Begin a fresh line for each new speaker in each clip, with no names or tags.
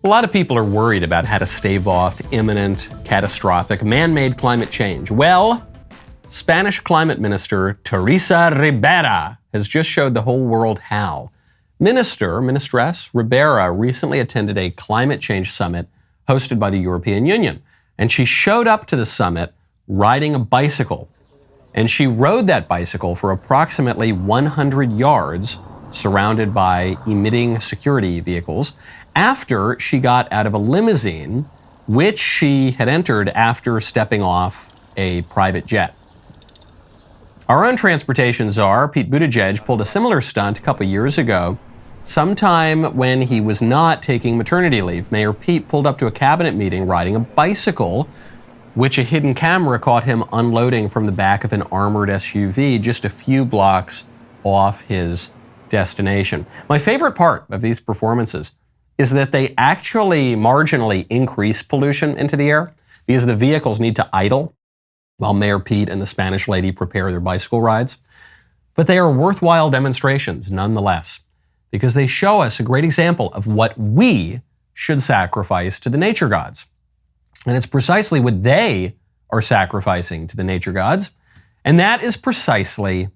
A lot of people are worried about how to stave off imminent, catastrophic, man-made climate change. Well, Spanish climate minister Teresa Ribera has just showed the whole world how. Mistress Ribera recently attended a climate change summit hosted by the European Union. And she showed up to the summit riding a bicycle. And she rode that bicycle for approximately 100 yards, surrounded by emitting security vehicles, after she got out of a limousine, which she had entered after stepping off a private jet. Our own transportation czar, Pete Buttigieg, pulled a similar stunt a couple years ago. Sometime when he was not taking maternity leave, Mayor Pete pulled up to a cabinet meeting riding a bicycle, which a hidden camera caught him unloading from the back of an armored SUV just a few blocks off his destination. My favorite part of these performances is that they actually marginally increase pollution into the air because the vehicles need to idle while Mayor Pete and the Spanish lady prepare their bicycle rides. But they are worthwhile demonstrations nonetheless, because they show us a great example of what we should sacrifice to the nature gods. And it's precisely what they are sacrificing to the nature gods, and that is precisely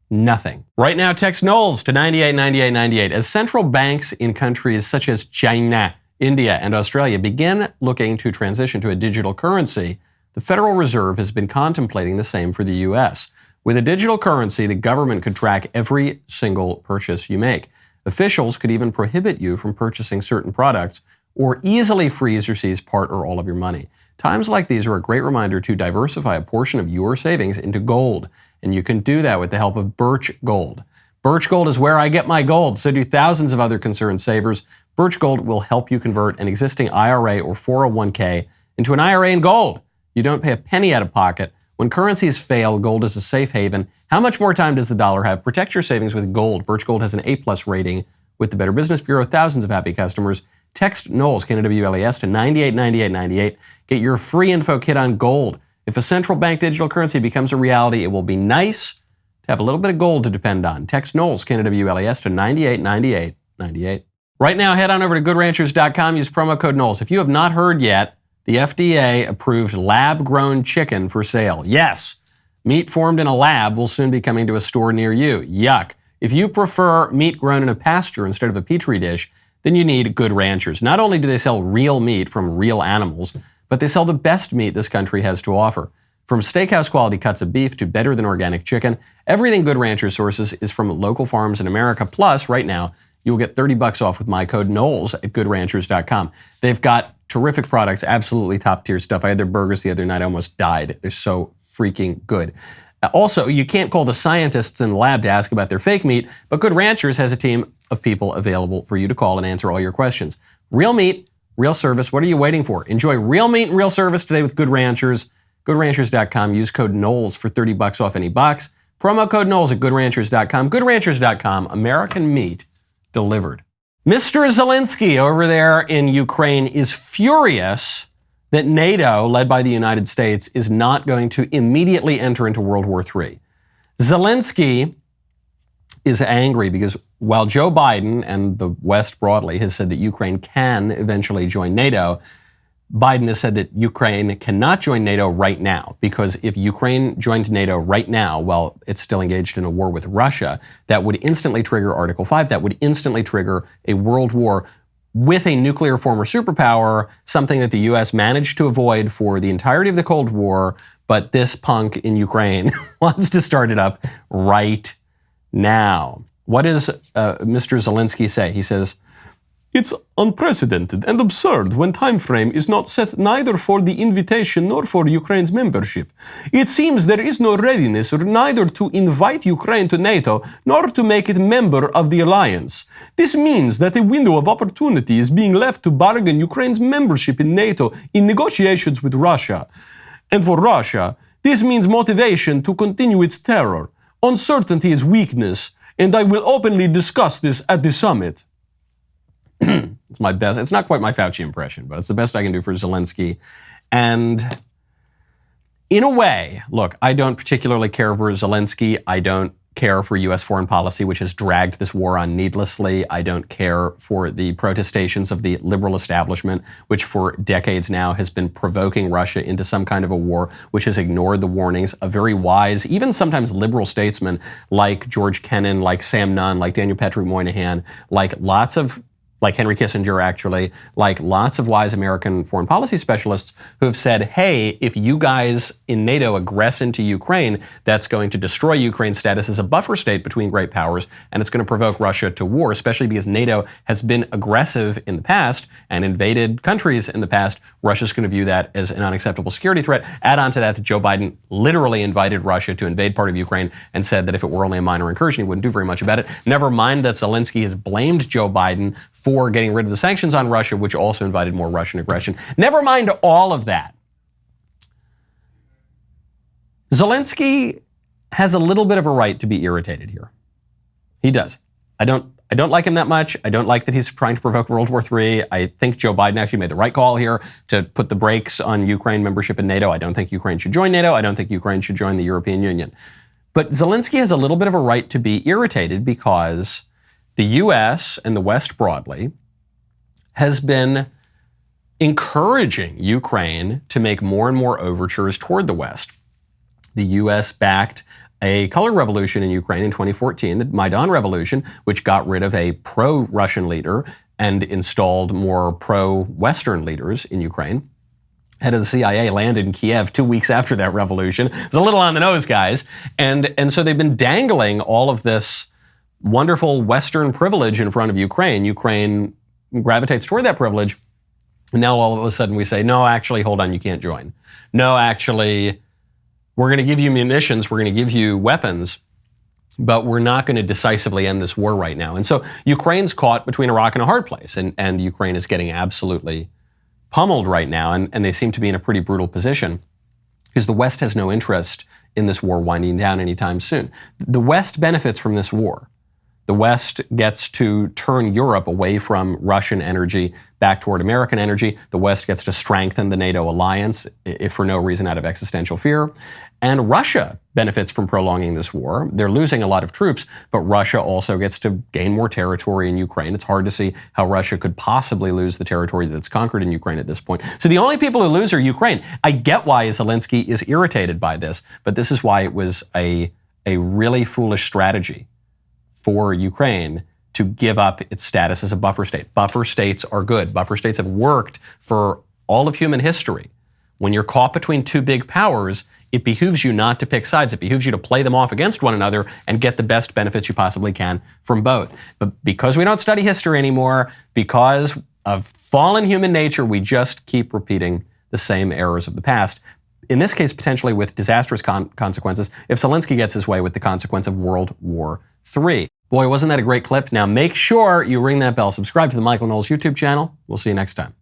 nothing. Right now, text Knowles to 989898 as central banks in countries such as China, India, and Australia begin looking to transition to a digital currency. The Federal Reserve has been contemplating the same for the US. With a digital currency, the government could track every single purchase you make. Officials could even prohibit you from purchasing certain products or easily freeze or seize part or all of your money. Times like these are a great reminder to diversify a portion of your savings into gold. And you can do that with the help of Birch Gold. Birch Gold is where I get my gold, so do thousands of other concerned savers. Birch Gold will help you convert an existing IRA or 401k into an IRA in gold. You don't pay a penny out of pocket. When currencies fail, gold is a safe haven. How much more time does the dollar have? Protect your savings with gold. Birch Gold has an A+ rating with the Better Business Bureau, thousands of happy customers. Text Knowles, KNWLES, to 989898. Get your free info kit on gold. If a central bank digital currency becomes a reality, it will be nice to have a little bit of gold to depend on. Text Knowles, KNWLES, to 989898. Right now, head on over to GoodRanchers.com. Use promo code Knowles. If you have not heard yet, the FDA approved lab-grown chicken for sale. Yes, meat formed in a lab will soon be coming to a store near you. Yuck. If you prefer meat grown in a pasture instead of a petri dish, then you need Good Ranchers. Not only do they sell real meat from real animals, but they sell the best meat this country has to offer. From steakhouse quality cuts of beef to better than organic chicken, everything Good Ranchers sources is from local farms in America. Plus, right now, you will get $30 off with my code Knowles at GoodRanchers.com. They've got terrific products, absolutely top-tier stuff. I had their burgers the other night. I almost died. They're so freaking good. Also, you can't call the scientists in the lab to ask about their fake meat, but Good Ranchers has a team of people available for you to call and answer all your questions. Real meat, real service. What are you waiting for? Enjoy real meat and real service today with Good Ranchers. GoodRanchers.com. Use code Knowles for $30 off any box. Promo code Knowles at GoodRanchers.com. GoodRanchers.com. American meat delivered. Mr. Zelensky over there in Ukraine is furious that NATO, led by the United States, is not going to immediately enter into World War III. Zelensky is angry because while Joe Biden and the West broadly has said that Ukraine can eventually join NATO, Biden has said that Ukraine cannot join NATO right now, because if Ukraine joined NATO right now, while it's still engaged in a war with Russia, that would instantly trigger Article 5. That would instantly trigger a world war with a nuclear former superpower, something that the U.S. managed to avoid for the entirety of the Cold War, but this punk in Ukraine wants to start it up right now. What does Mr. Zelensky say? He says, "It's unprecedented and absurd when time frame is not set neither for the invitation nor for Ukraine's membership. It seems there is no readiness neither to invite Ukraine to NATO nor to make it member of the alliance. This means that a window of opportunity is being left to bargain Ukraine's membership in NATO in negotiations with Russia. And for Russia, this means motivation to continue its terror. Uncertainty is weakness, and I will openly discuss this at the summit." It's my best. It's not quite my Fauci impression, but it's the best I can do for Zelensky. And in a way, look, I don't particularly care for Zelensky. I don't care for U.S. foreign policy, which has dragged this war on needlessly. I don't care for the protestations of the liberal establishment, which for decades now has been provoking Russia into some kind of a war, which has ignored the warnings of very wise, even sometimes liberal statesmen like George Kennan, like Sam Nunn, like Daniel Patrick Moynihan, like Henry Kissinger, actually, like lots of wise American foreign policy specialists who have said, hey, if you guys in NATO aggress into Ukraine, that's going to destroy Ukraine's status as a buffer state between great powers, and it's going to provoke Russia to war, especially because NATO has been aggressive in the past and invaded countries in the past. Russia's going to view that as an unacceptable security threat. Add on to that Joe Biden literally invited Russia to invade part of Ukraine and said that if it were only a minor incursion, he wouldn't do very much about it. Never mind that Zelensky has blamed Joe Biden for getting rid of the sanctions on Russia, which also invited more Russian aggression. Never mind all of that. Zelensky has a little bit of a right to be irritated here. He does. I don't like him that much. I don't like that he's trying to provoke World War III. I think Joe Biden actually made the right call here to put the brakes on Ukraine membership in NATO. I don't think Ukraine should join NATO. I don't think Ukraine should join the European Union. But Zelensky has a little bit of a right to be irritated because the U.S. and the West broadly has been encouraging Ukraine to make more and more overtures toward the West. The U.S. backed a color revolution in Ukraine in 2014, the Maidan Revolution, which got rid of a pro-Russian leader and installed more pro-Western leaders in Ukraine. Head of the CIA landed in Kiev 2 weeks after that revolution. It's a little on the nose, guys. And so they've been dangling all of this wonderful Western privilege in front of Ukraine. Ukraine gravitates toward that privilege. And now all of a sudden we say, no, actually, hold on, you can't join. No, actually, we're going to give you munitions, we're going to give you weapons, but we're not going to decisively end this war right now. And so Ukraine's caught between a rock and a hard place, and Ukraine is getting absolutely pummeled right now, and they seem to be in a pretty brutal position because the West has no interest in this war winding down anytime soon. The West benefits from this war. The West gets to turn Europe away from Russian energy back toward American energy. The West gets to strengthen the NATO alliance, if for no reason out of existential fear. And Russia benefits from prolonging this war. They're losing a lot of troops, but Russia also gets to gain more territory in Ukraine. It's hard to see how Russia could possibly lose the territory that's conquered in Ukraine at this point. So the only people who lose are Ukraine. I get why Zelensky is irritated by this, but this is why it was a really foolish strategy for Ukraine to give up its status as a buffer state. Buffer states are good. Buffer states have worked for all of human history. When you're caught between two big powers, it behooves you not to pick sides. It behooves you to play them off against one another and get the best benefits you possibly can from both. But because we don't study history anymore, because of fallen human nature, we just keep repeating the same errors of the past. In this case, potentially with disastrous consequences, if Zelensky gets his way with the consequence of World War III. Boy, wasn't that a great clip? Now make sure you ring that bell, subscribe to the Michael Knowles YouTube channel. We'll see you next time.